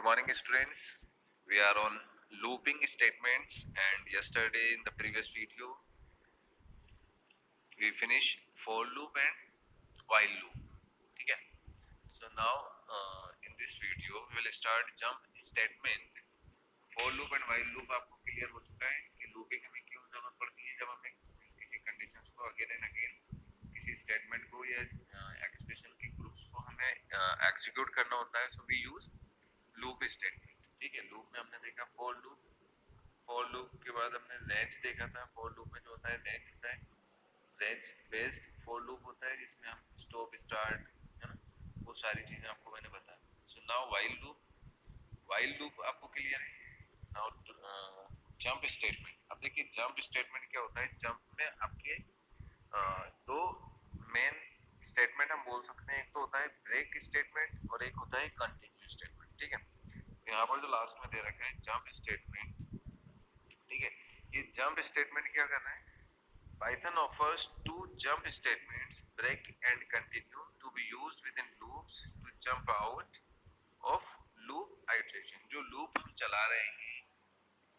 Good morning, students. We are on looping statements, and yesterday in the previous video we finished for loop and while loop. ठीक है? So now in this video we will start jump statement. For loop and while loop आपको clear हो चुका है कि looping हमें क्यों जरूरत पड़ती है जब हमें किसी कंडीशंस को अगेन एंड अगेन किसी स्टेटमेंट को या एक्सप्रेशन के ग्रुप्स को हमें एग्जीक्यूट करना होता है. So we use loop statement. ठीक है, लूप में हमने देखा फॉर लूप के बाद हमने रेंज देखा था. फॉर लूप में जो होता है रेंज होता है, रेंज बेस्ड फॉर लूप होता है जिसमें हम स्टॉप स्टार्ट है ना वो सारी चीजें आपको मैंने बताया. सो नाउ वाइल लूप आपको क्लियर है. Now jump statement. अब देखिए जंप स्टेटमेंट क्या होता है. जंप में आपके दो मेन स्टेटमेंट हम बोल सकते हैं. एक तो होता है ब्रेक स्टेटमेंट और एक होता है कंटिन्यू स्टेटमेंट. ठीक है, यहाँ पर जो लास्ट में दे रखा है जंप स्टेटमेंट. ठीक है, ये जंप स्टेटमेंट क्या कर रहा है. Python offers two jump statements, break and continue, to be used within loops to jump out of loop iteration. जो loop हम चला रहे हैं,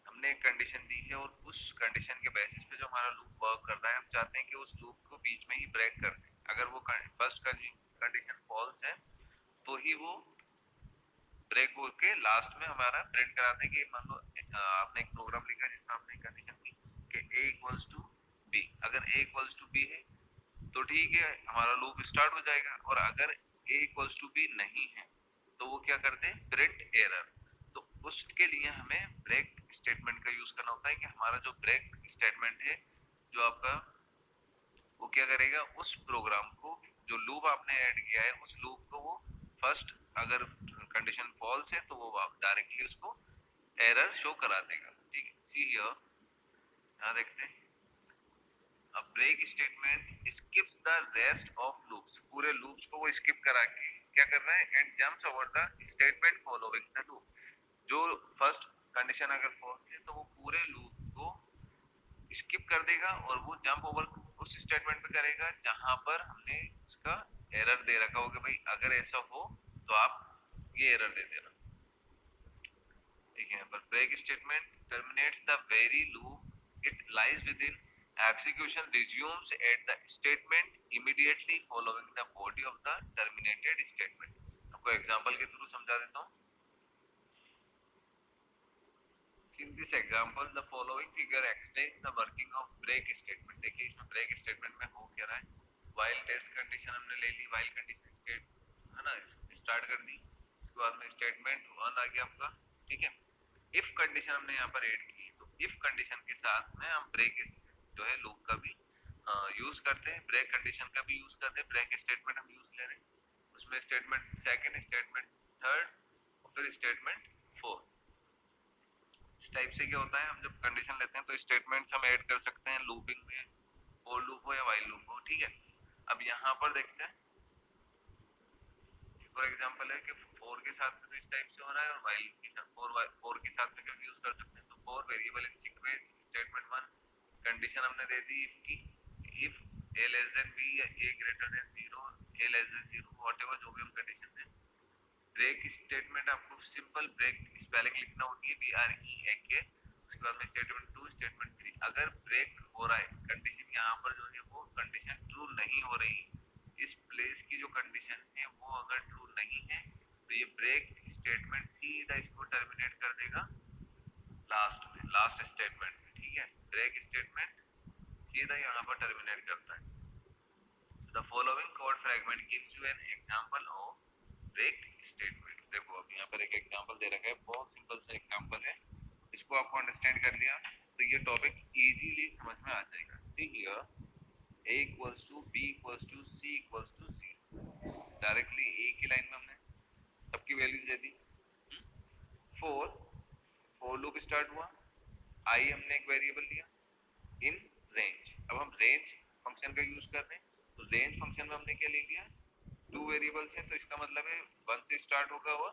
हमने एक कंडीशन दी है और उस कंडीशन के बेसिस पे जो हमारा लूप वर्क कर रहा है, हम चाहते हैं कि उस लूप को बीच में ही ब्रेक कर दें. अगर वो फर्स्ट कंडीशन फॉल्स है तो ही वो ब्रेक होके लास्ट में हमारा प्रिंट कराते हैं कि मान लो आपने एक प्रोग्राम लिखा जिसमें आपने कंडीशन दी कि a इक्वल्स टू b. अगर a इक्वल्स टू b है तो ठीक है, हमारा लूप स्टार्ट हो जाएगा. और अगर a इक्वल्स टू b नहीं है तो वो क्या करते हैं, प्रिंट एरर. तो उसके लिए हमें ब्रेक स्टेटमेंट का यूज करना होता है कि हमारा जो ब्रेक स्टेटमेंट है जो आपका वो क्या करेगा, उस प्रोग्राम को जो लूप आपने ऐड किया है उस लूप को वो फर्स्ट अगर कंडीशन फॉल्स है तो वो डायरेक्टली उसको एरर शो करा देगा. ठीक है, सी हियर, यहाँ देखते हैं. अब break statement skips the rest of loops. पूरे लूप्स को वो स्किप करा के क्या कर रहा है, and jumps over the statement following the loop. जो फर्स्ट कंडीशन अगर फॉल्स है तो वो पूरे लूप को स्किप कर देगा और वो जंप ओवर उस स्टेटमेंट पे करेगा जहां पर हमने उसका एरर दे रखा हो कि भाई अगर ऐसा हो तो आप ये एरर दे देना. ठीक है, पर break statement terminates the very loop it lies within execution resumes at the statement immediately following the body of the terminated statement. आपको एग्जांपल के थ्रू समझा देता हूँ. In this example, the following figure explains the working of break statement. देखिए इसमें break statement में हो क्या रहा है. while टेस्ट कंडीशन हमने ले ली, while कंडीशन स्टेट है ना स्टार्ट कर दी. उसके बाद में स्टेटमेंट 1 आ गया आपका. ठीक है, इफ कंडीशन हमने यहाँ पर ऐड की तो इफ कंडीशन के साथ में हम ब्रेक जो है लूप का भी यूज करते हैं, ब्रेक कंडीशन का भी यूज करते हैं. ब्रेक स्टेटमेंट हम यूज ले रहे हैं, उसमें स्टेटमेंट सेकंड, स्टेटमेंट थर्ड और फिर स्टेटमेंट 4. इस टाइप से क्या होता है, हम जब कंडीशन लेते हैं तो स्टेटमेंट्स हम ऐड कर सकते हैं लूपिंग में, फॉर लूप हो या व्हाइल लूप हो. ठीक है, अब यहाँ पर देखते हैं फॉर एग्जांपल है कि 4 के साथ में तो इस टाइप से हो रहा है और व्हाइल के साथ 4 के साथ में क्या यूज कर सकते हैं. तो 4 variable in sequence. Statement 1 condition हमने दे दी if a less than b या a greater than 0, a less than 0, whatever जो भी हम कंडीशन दें. ब्रेक स्टेटमेंट आपको सिंपल ब्रेक स्पेलिंग लिखना होती है BREAK. उसके बाद में स्टेटमेंट 2, स्टेटमेंट 3. अगर ब्रेक हो रहा है कंडीशन यहाँ पर जो है वो कंडीशन ट्रू नहीं हो रही, इस प्लेस की जो कंडीशन है वो अगर ट्रू नहीं है तो ये ब्रेक स्टेटमेंट सीधा इसको टर्मिनेट कर देगा लास्ट में, लास्ट स्टेटमेंट में. ठीक है, ब्रेक स्टेटमेंट सीधा यहाँ पर टर्मिनेट करता है. The following code fragment gives you an example of break statement. देखो अब यहाँ पर एक एग्जांपल दे रखा है, बहुत सिंपल सा एग्जांपल है. इसको आपको अंडरस्टैंड कर लिया तो ये टॉपिक इजीली समझ में आ जाएगा. See here, a equals to b equals to c equals to 0. Directly a की लाइन में हमने सबकी values they the. For loop start हुआ, i हमने एक वेरिएबल लिया इन रेंज. अब हम रेंज फंक्शन का यूज कर रहे हैं तो रेंज फंक्शन में हमने क्या ले लिया, 2 वेरिएबल्स हैं तो इसका मतलब है 1 से स्टार्ट होगा और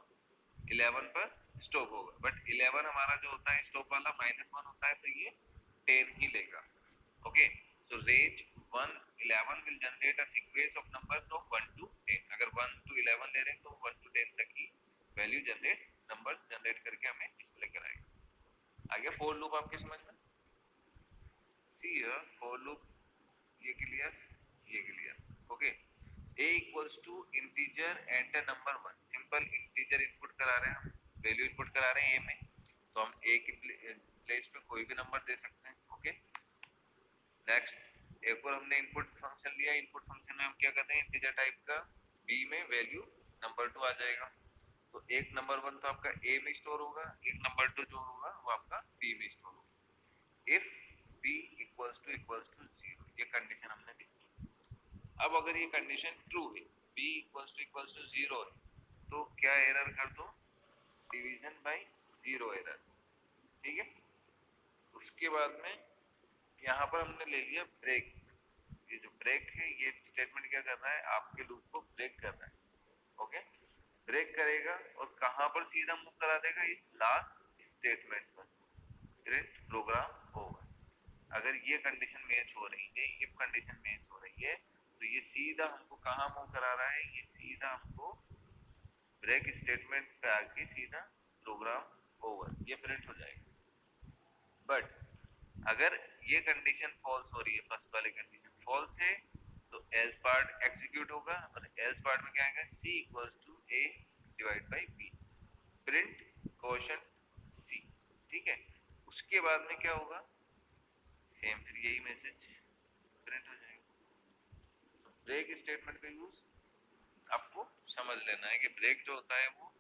11 पर स्टॉप होगा. बट 11 हमारा जो होता है स्टॉप वाला -1 होता है तो ये 10 ही लेगा. Okay, so range 1 11 will generate a sequence of number from 1 to 10. अगर 1 to 11 ले रहे हैं तो 1 to 10 तक ही वैल्यू जनरेट नंबर्स जनरेट करके हमें डिस्प्ले कराएगा। आगे फॉर लूप आपके समझ में? सी हियर फॉर लूप, ये क्लियर, ये clear, okay. a equals to integer enter number 1, simple integer input करा रहे हैं हम, वैल्यू इनपुट करा रहे हैं a में, तो हम a की प्लेस पे कोई भी नंबर दे सकते हैं, ओके। नेक्स्ट एक और हमने इनपुट फंक्शन लिया, इनपुट फंक्शन में हम क्या करते हैं, इंटीजर टाइप का b में वैल्यू नंबर 2 आ जाएगा, तो एक नंबर 1 तो आपका a में स्टोर होगा, एक नंबर 2 जो होगा वो आपका b में स्टोर होगा। इफ b इक्वल्स टू 0, ये कंडीशन हमने दी। अब अगर ये कंडीशन ट्रू है, b इक्वल्स टू 0 है, तो क्या एरर कर दो, डिवीजन बाय 0 एरर, ठीक है। उसके बाद में यहाँ पर हमने ले लिया ब्रेक, ये जो ब्रेक है ये स्टेटमेंट क्या कर रहा है, आपके लूप को ब्रेक कर रहा है, ओके। ब्रेक करेगा और कहाँ पर सीधा मूव करा देगा, इस लास्ट स्टेटमेंट पर, प्रिंट प्रोग्राम होगा। अगर ये कंडीशन मैच हो रही है, इफ कंडीशन मैच हो रही है, तो ये सीधा हमको कहाँ मूव करा रहा है, ये सीधा हमको ब्रेक स्टेटमेंट पे आके सीधा प्रोग्राम ओवर, ये प्रिंट हो जाएगा। बट अगर ये कंडीशन फॉल्स हो रही है, फर्स्ट वाली कंडीशन फॉल्स है, तो एल्स पार्ट एग्जीक्यूट होगा, और एल्स पार्ट में क्या आएगा, c equals to a divide by b, print quotient c, ठीक है। उसके बाद में क्या होगा, सेम फिर यही मैसेज प्रिंट हो जाएगा। तो ब्रेक स्टेटमेंट का यूज आपको समझ लेना है कि ब्रेक जो होता है वो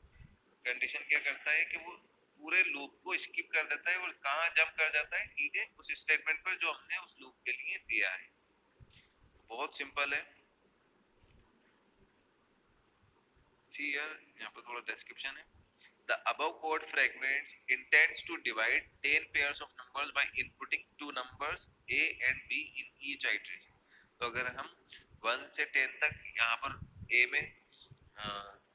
कंडीशन क्या करता है कि वो पूरे लूप को स्किप कर देता है और कहाँ जंप कर जाता है, सीधे उस स्टेटमेंट पर जो हमने उस लूप के लिए दिया है। बहुत सिंपल है। सी हियर, यहाँ पर थोड़ा डिस्क्रिप्शन है। The above code fragments intends to divide 10 pairs of numbers by inputting two numbers a and b in each iteration. तो अगर हम 1 से 10 तक यहाँ पर a में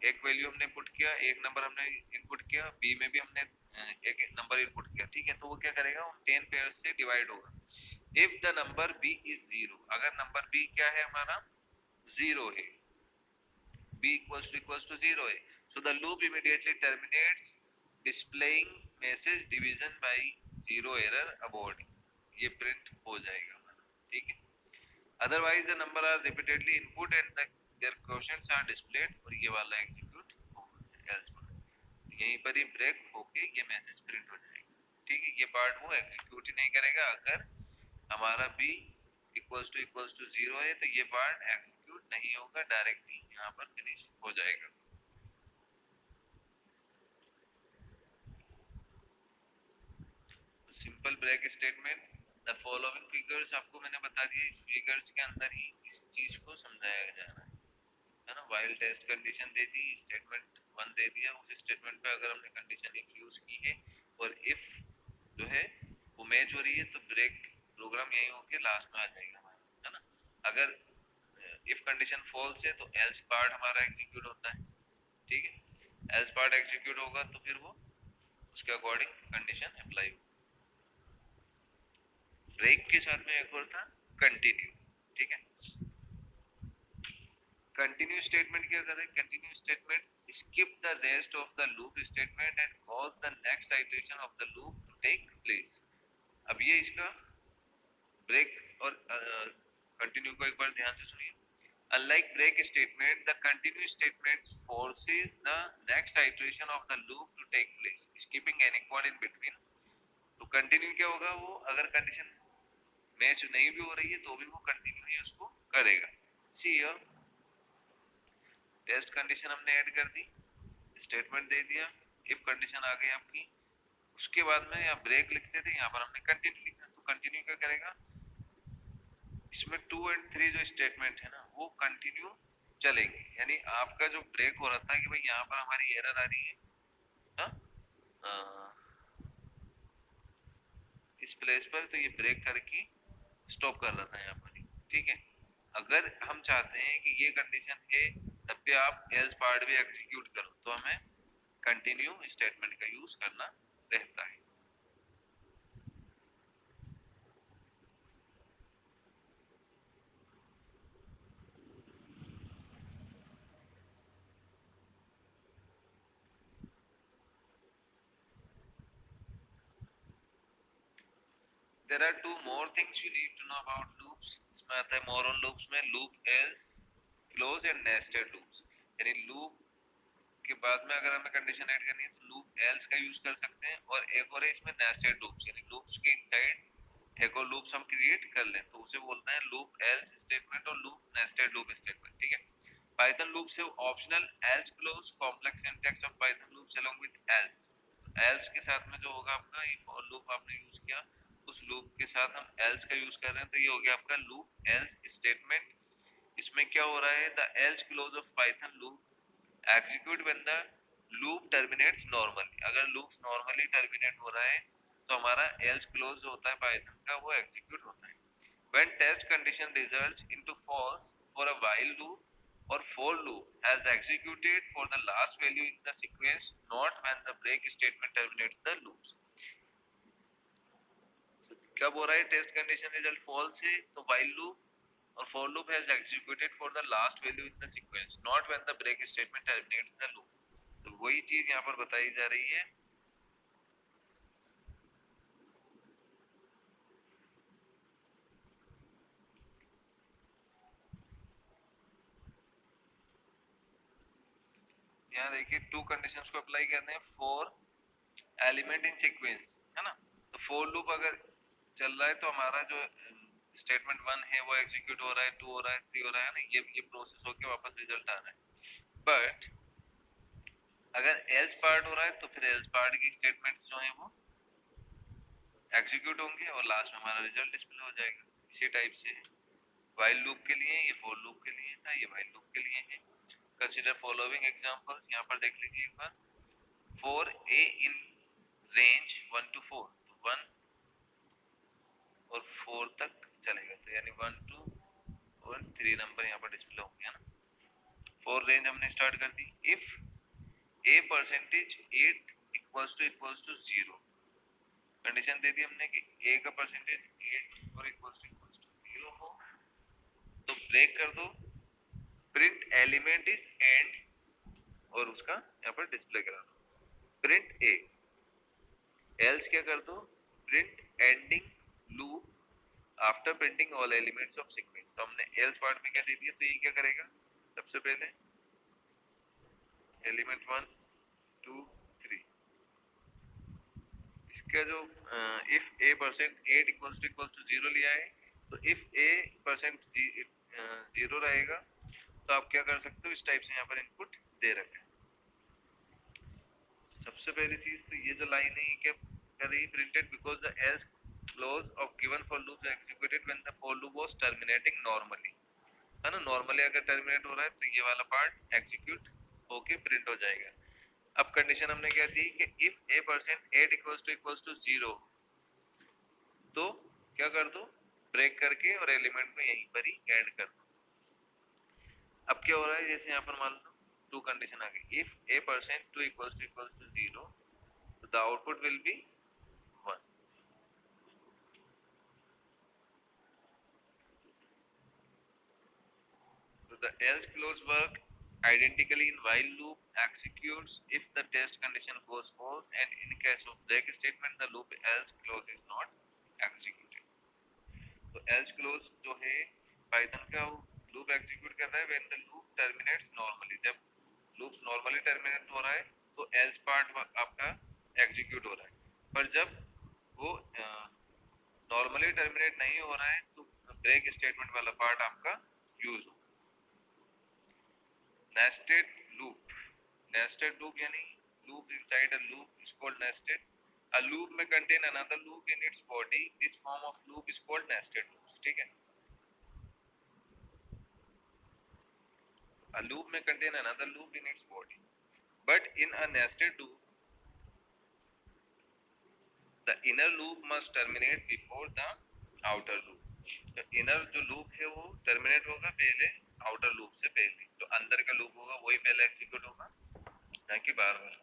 एक वैल्यू हमने इनपुट किया, एक नंबर हमने इनपुट किया, b में भी हमने एक नंबर इनपुट किया, ठीक है। तो वो क्या करेगा, उन 10 पेयर्स से डिवाइड होगा। If the number b is 0, अगर नंबर b क्या है हमारा, 0 है, b equals to 0 है, so the loop immediately terminates displaying message division by 0 error abort, ये प्रिंट हो जाएगा, ठीक है। otherwise the number are repeatedly input and their quotients are displayed, और ये वाला एग्जीक्यूट होगा else पर, यहीं पर ही ब्रेक होके ये मैसेज प्रिंट हो जाएगा, ठीक है। ये पार्ट वो एग्जीक्यूट ही नहीं करेगा, अगर हमारा b इक्वल्स टू 0 है, तो ये पार्ट एग्जीक्यूट नहीं होगा, डायरेक्ट ही यहाँ पर फिनिश हो जाएगा। Simple break statement, the following figures आपको मैंने बता दिया, इस फिगर्स के अंदर ही इस चीज को समझाया जाना है ना। व्हाइल टेस्ट कंडीशन दे दी, स्टेटमेंट 1 दे दिया, उस स्टेटमेंट पे अगर हमने कंडीशन इफ यूज की है और इफ जो है वो मैच हो रही है, तो ब्रेक प्रोग्राम यही होके लास्ट में आ जाएगा हमारा, है ना। अगर इफ कंडीशन फॉल्स है तो एल्स पार्ट हमारा एग्जीक्यूट होता है, ठीक है। एल्स पार्ट एग्जीक्यूट होगा तो फिर वो उसके अकॉर्डिंग कंडीशन अप्लाई होगी। ब्रेक के साथ में एक और था कंटिन्यू, ठीक है। कंटिन्यू स्टेटमेंट क्या कर रहे हैं, continue statement skip the rest of the loop statement and cause the next iteration of the loop to take place. अब ये इसका ब्रेक और कंटिन्यू को एक बार ध्यान से सुनिए। Unlike break statement, the continue statement forces the next iteration of the loop to take place, skipping any code in between. तो कंटिन्यू क्या होगा, वो अगर कंडीशन मैच नहीं भी हो रही है तो भी वो कंटिन्यू ही उसको करेगा। सी हियर, टेस्ट कंडीशन हमने ऐड कर दी, स्टेटमेंट दे दिया, इफ कंडीशन आ गई आपकी, उसके बाद में यहाँ ब्रेक लिखते थे, यहाँ पर हमने कंटिन्यू लिखा, तो कंटिन्यू क्या करेगा, इसमें 2 और 3 जो स्टेटमेंट है ना वो कंटिन्यू चलेंगे, यानी आपका जो ब्रेक हो रहा था कि भाई यहाँ पर हमारी एरर आ रही है, हाँ, इस प्लेस पर, तो ये ब्रेक करके स्टॉप कर रहा था यहाँ पर, ठीक है। अगर हम चाहते हैं कि ये कंडीशन है तब भी आप एल्स पार्ट भी एग्जीक्यूट करो, तो हमें कंटिन्यू स्टेटमेंट का यूज करना रहता है। There are two more things you need to know about loops. इसमें आता है मोर ऑन लूप्स में loop else, clause and nested loops. यानी लूप के बाद में अगर हमें कंडीशन ऐड करनी है तो लूप एल्स का यूज कर सकते हैं, और एक और है इसमें नेस्टेड लूप्स, यानी लूप्स के इनसाइड एक और लूप्स हम क्रिएट कर लें तो उसे बोलते हैं लूप एल्स स्टेटमेंट और लूप नेस्टेड लूप स्टेटमेंट। ठीक है। पाइथन लूप्स है optional else close complex syntax of Python loops along with else. Else के साथ में जो होगा आपका ये फॉर लूप आपने यूज किया, उस लूप के साथ हम एल्स का यूज कर रहे हैं तो ये हो गया आपका लूप एल्स स्टेटमेंट। इसमें क्या हो रहा है, the L's close of Python loop execute when the loop terminates normally. अगर लूप नॉर्मली टर्मिनेट हो रहा है तो हमारा एल्स क्लोज होता है पाइथन का, वो एग्जीक्यूट होता है। When test condition results into false for a while loop or for loop has executed for the last value in the sequence, not when the break statement terminates the loops. So, कब हो रहा है test condition result false है तो while loop और for loop has executed for the last value in the sequence, not when the break statement terminates the loop. तो वही चीज यहाँ पर बताई जा रही है। यहाँ देखिए टू कंडीशंस को अप्लाई करने हैं फॉर एलिमेंट इन सीक्वेंस, है ना। तो फॉर लूप अगर चल रहा है तो हमारा जो स्टेटमेंट वन है वो एग्जीक्यूट हो रहा है, टू हो रहा है, थ्री हो रहा है ना, ये प्रोसेस होके वापस रिजल्ट आ रहा है। बट अगर एल्स पार्ट हो रहा है तो फिर एल्स पार्ट की स्टेटमेंट्स जो है वो एग्जीक्यूट होंगे और लास्ट में हमारा रिजल्ट डिस्प्ले हो जाएगा। इसी टाइप से व्हाइल लूप के लिए, ये फॉर लूप के लिए था, ये व्हाइल लूप के लिए है। कंसीडर फॉलोइंग एग्जांपल्स, यहाँ पर देख लीजिए एक बार। For a in range 1 to 4, तो 1 और 4 तक चलेगा, तो यानी 1 2 और 3 नंबर यहाँ पर डिस्प्ले होंगे, है ना। फॉर रेंज हमने स्टार्ट कर दी। If a percentage 8 equals to 0, condition दे दी हमने कि ए का परसेंटेज 8 और इक्वल्स टू 0 हो तो ब्रेक कर दो प्रिंट एलिमेंट इज एंड, और उसका यहाँ पर डिस्प्ले करा दो प्रिंट ए। एल्स क्या कर दो print ending loop after printing all elements of sequence. तो हमने एल्स पार्ट में क्या दे दिया, तो ये क्या करेगा, सबसे पहले एलिमेंट 1 2 3, इसका जो if a percent 8 equals to 0 लिया है तो इफ ए परसेंट 0 रहेगा तो आप क्या कर सकते हो, इस टाइप से यहाँ पर इनपुट दे रखे हैं। सबसे पहली चीज तो ये जो लाइन है क्या कर रही है, printed because the L's clause of given for loop executed when the for loop was terminating normally, है ना। नॉर्मली अगर टर्मिनेट हो रहा है तो ये वाला पार्ट एग्जीक्यूट होके प्रिंट हो जाएगा। अब कंडीशन हमने क्या दी कि if a percent 8 equals to 0, तो क्या कर दो ब्रेक करके और एलिमेंट को यहीं पर ही एड कर दो। अब क्या हो रहा है, जैसे यहाँ पर मान लो टू कंडीशन आ गई, if a percent 2 equals to 0 the output will be 1। So the else clause work identically in while loop executes if the test condition goes false, and in case of break statement the loop else clause is not executed. तो else clause जो है Python का loop execute कर रहा है when the loop terminates normally, जब loop normally terminate हो रहा है तो else पार्ट आपका एग्जीक्यूट हो रहा है, पर जब वो नॉर्मली टर्मिनेट नहीं हो रहा है तो ब्रेक स्टेटमेंट वाला पार्ट आपका यूज हो। nested loop, nested loop यानी loop inside a loop is called nested. A loop may contain another loop in its body, this form of loop is called nested loops। ठीक है। A loop may contain another loop in its body, but in a nested loop the inner loop must terminate before the outer loop। तो inner जो loop है वो terminate होगा पहले outer loop से पहले, तो अंदर का लूप होगा वही पहले एग्जीक्यूट होगा ना कि बार बार।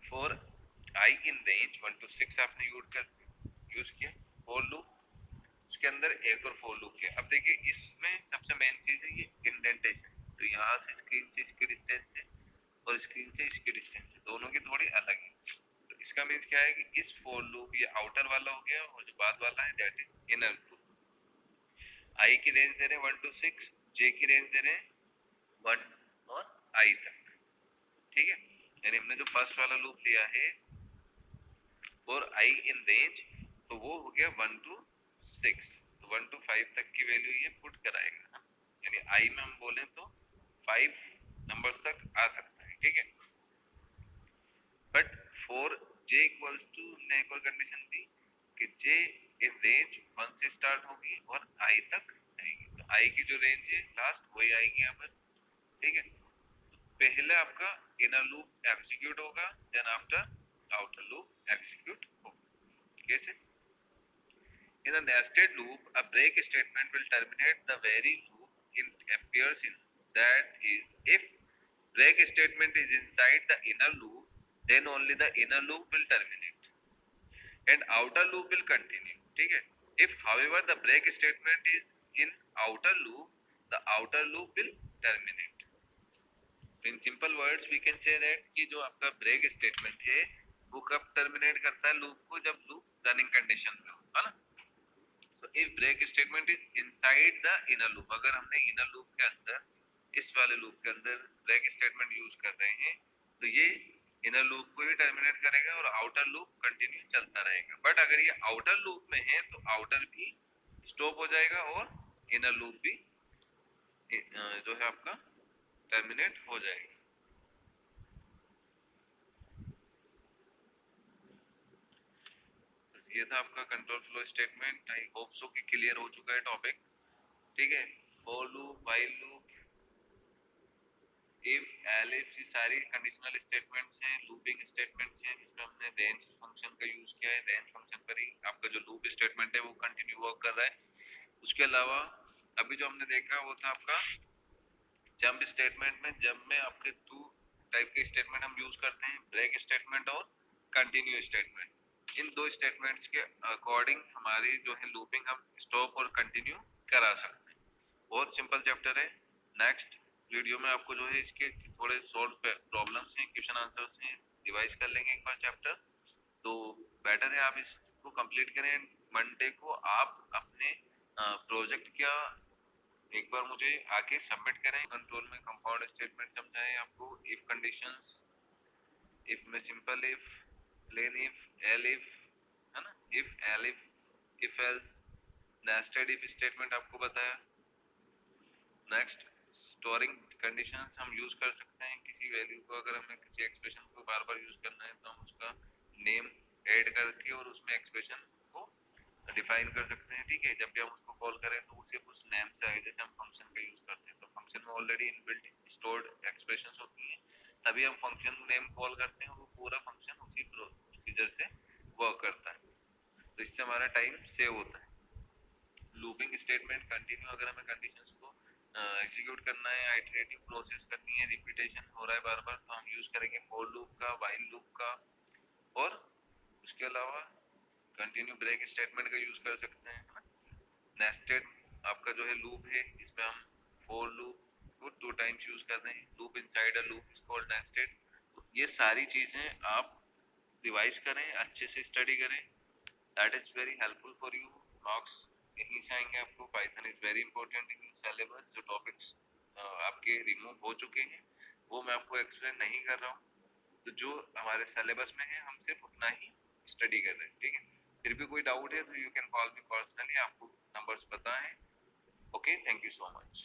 For i in range 1 to 6 आपने यूज किया फॉर लूप, उसके अंदर एक और फॉर लूप किया। अब देखिए इसमें सबसे मेन चीज है ये इंडेंटेशन, तो यहाँ से स्क्रीन से इसकी डिस्टेंस है और स्क्रीन से इसकी डिस्टेंस है, दोनों की थोड़ी अलग है। तो इसका मीन्स क्या है कि इस फॉर लूप ये आउटर वाला हो गया और जो बाद वाला है दैट इज इनर लूप। आई की रेंज दे रहे हैं 1 to 6, जे की रेंज दे रहे हैं 1 और आई तक, ठीक है। यानी हमने जो फर्स्ट वाला लूप लिया है फॉर आई इन रेंज, तो वो हो गया 1 to 6, तो 1 to 5 तक की वैल्यू ये पुट कराएगा, यानी आई में हम बोले तो 5 नंबर्स तक आ सकता है, ठीक है। But for j equals to, हमने एक और कंडीशन दी कि जे इन रेंज 1 से स्टार्ट होगी और आई तक जाएगी, तो आई की जो रेंज है लास्ट वही आएगी यहाँ पर, ठीक है। पहले आपका इनर लूप एग्जीक्यूट होगा, then after outer loop execute होगा। कैसे? In a nested loop, a break statement will terminate the very loop it appears in. That is, if break statement is inside the inner loop, then only the inner loop will terminate and outer loop will continue, ठीक है। If however the break statement is in outer loop, the outer loop will terminate. So in simple words we can say that कि जो आपका break statement है वो कब terminate करता है लूप को, जब लूप रनिंग कंडीशन में हो, है ना। So if break statement is inside the inner loop, अगर हमने inner loop के अंदर, इस वाले loop के अंदर break statement यूज कर रहे हैं, तो ये inner loop को ही terminate करेगा और outer loop continue चलता रहेगा। But अगर ये outer loop में है तो outer भी stop हो जाएगा और inner loop भी जो है आपका terminate हो जाएगा। ये था आपका control flow statement. I hope so कि क्लियर हो चुका है टॉपिक, ठीक है। For loop, while loop, if, elif, ये सारी कंडीशनल स्टेटमेंट्स हैं, लूपिंग स्टेटमेंट्स हैं, जिसमें हमने रेंज फंक्शन का यूज किया है। रेंज फंक्शन पर ही आपका जो लूप स्टेटमेंट है वो कंटिन्यू वर्क कर रहा है। उसके अलावा अभी जो हमने देखा वो था आपका जंप स्टेटमेंट में। जंप में आपके दो टाइप के स्टेटमेंट हम यूज करते हैं, ब्रेक स्टेटमेंट और कंटिन्यू स्टेटमेंट। इन दो स्टेटमेंट्स के अकॉर्डिंग हमारी जो है लूपिंग हम स्टॉप और कंटिन्यू करा सकते हैं। बहुत सिंपल चैप्टर है। नेक्स्ट वीडियो में आपको जो है इसके थोड़े सॉल्व प्रॉब्लम्स हैं, क्वेश्चन आंसर्स हैं, रिवाइज कर लेंगे एक बार चैप्टर। तो बेटर है आप इसको कंप्लीट करें। मंडे को आप अपने प्रोजेक्ट क्या एक बार मुझे आके सबमिट करें। कंट्रोल में कंपाउंड स्टेटमेंट समझाएं आपको, इफ कंडीशंस, इफ में simple if, plain if, elif, है ना, if, elif, if else, nested if statement आपको बताया। नेक्स्ट, स्टोरिंग कंडीशंस हम यूज कर सकते हैं किसी वैल्यू को, अगर हमें किसी एक्सप्रेशन को बार बार यूज करना है तो हम उसका नेम ऐड करके और उसमें एक्सप्रेशन को डिफाइन कर सकते हैं, ठीक है। जब भी हम उसको कॉल करें तो वो सिर्फ उस नेम से आए, जैसे हम फंक्शन का यूज करते हैं तो फंक्शन में ऑलरेडी इनबिल्ट स्टोर्ड एक्सप्रेशंस होती हैं, तभी हम फंक्शन नेम कॉल करते हैं, वो पूरा फंक्शन उसी प्रोसीजर से वर्क करता है, तो इससे हमारा टाइम सेव होता है। लूपिंग स्टेटमेंट कंटिन्यू, अगर हमें कंडीशंस को एग्जीक्यूट करना है, आइटरेटिव प्रोसेस करनी है, रिपीटेशन हो रहा है बार बार, तो हम यूज करेंगे फॉर लूप का, व्हाइल लूप का, और उसके अलावा कंटिन्यू ब्रेक स्टेटमेंट का यूज कर सकते हैं। नेस्टेड आपका जो है लूप है, जिसमें हम फॉर लूप को 2 टाइम्स यूज कर रहे हैं, loop inside a loop is called nested. तो ये सारी चीजें आप रिवाइज करें, अच्छे से स्टडी करें, that is very helpful for you. Marks यहीं से आएंगे आपको। Python is very important in syllabus. जो टॉपिक्स आपके रिमूव हो चुके हैं वो मैं आपको एक्सप्लेन नहीं कर रहा हूँ, तो जो हमारे सिलेबस में है हम सिर्फ उतना ही स्टडी कर रहे हैं, ठीक है। फिर भी कोई डाउट है तो you can call me personally, आपको नंबर्स पता है। Okay, thank you so much.